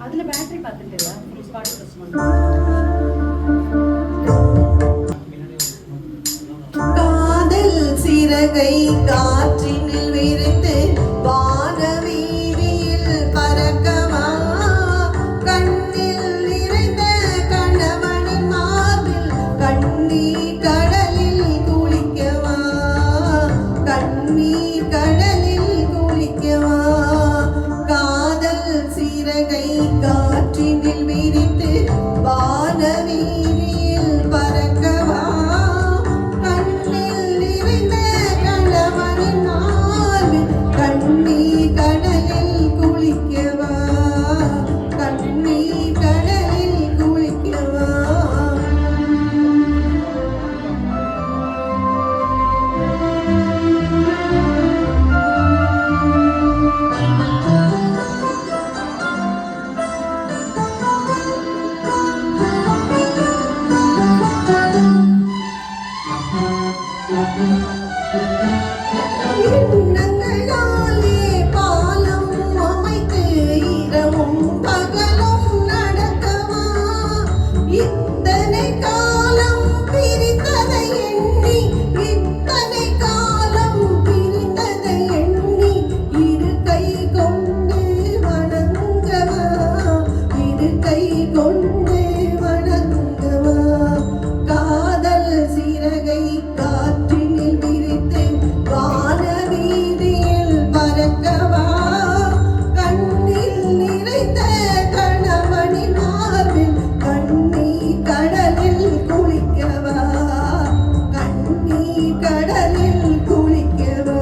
அதுல பேட்டரி பார்த்துட்டு spot press காதல் சிறகை காற்றினில் விரித்து வான வீதியில் பறக்கவா கண்ணில் நிறைந்த கணவனின் மார்பில் கண்ணீர் கடலில் குளிக்கவா கண்ணீர் கடலில் குளிக்கவா காதல் சிறகை காற்றினில் விரித்து வான வீதியில் பறக்கவா கண்ணில் நிறைந்த கணவனின் மார்பில் கண்ணீர் கடலில் குளிக்கவா கண்ணீர் கடலில் குளிக்கவா எண்ணங்களாலே பாலம் அமைத்து இரவும் பகலும் நடக்கவா இத்தனை காலம் பிரிந்ததை எண்ணி இத்தனை காலம் பிரிந்ததை எண்ணி இரு கை கொண்டு வணங்கவா இரு கை கொண்டு வணங்கவா காதல் சிறகை காற்றினில் விரித்து வான வீதியில் பறக்கவா கண்ணில் நிறைந்த கணவனின் மார்பில் கண்ணீர் கடலில் குளிக்கவா கண்ணீர் கடலில் குளிக்கவா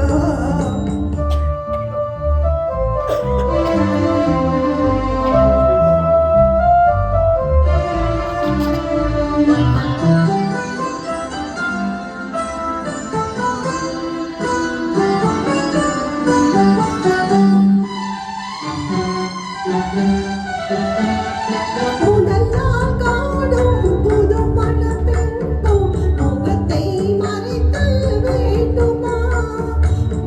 முதல் நாள் காணும் புது மணப்பெண்ணும் முகத்தை மறைத்தல் வேண்டுமா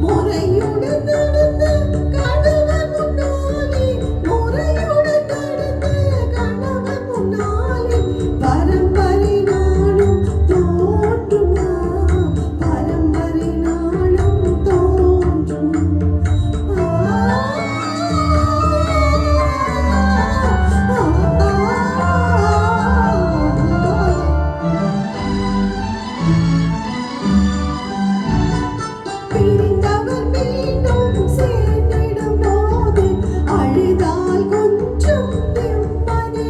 முறையுடன் நடந்த கணவன் முன்னாலே முறையுடன் நடந்த கணவன் முன்னாலே பரம்பரை நாளும் தோன்றுமா பரம்பரை நாளும் தோன்றும் பிரிந்தவர் மீண்டும் சேர்ந்திடும் போது அழுதால் கொஞ்சம் நிம்மதி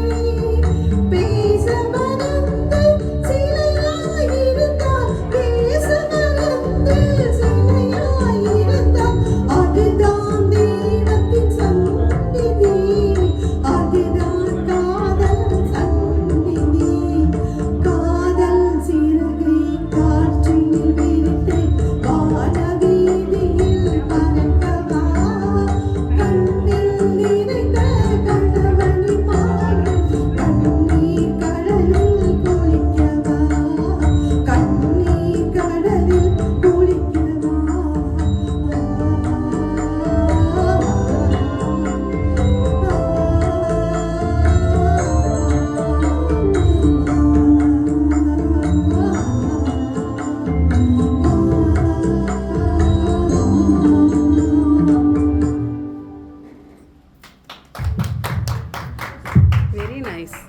பேச மறந்து சிலையாயிருந்தால் பேச மறந்து சிலையாயிருந்தால் அதுதான் தெய்வத்தின் சந்நிதி அதுதான் காதல் சந்நிதி காதல் சிறகை காற்றினில் விரித்து வான வீதியில் பறக்கவா கண்ணில் நிறைந்த கணவனின் மார்பில் கண்ணீர் கடலில் குளிக்கவா கண்ணீர் கடலில் குளிக்கவா வெரி நைஸ்.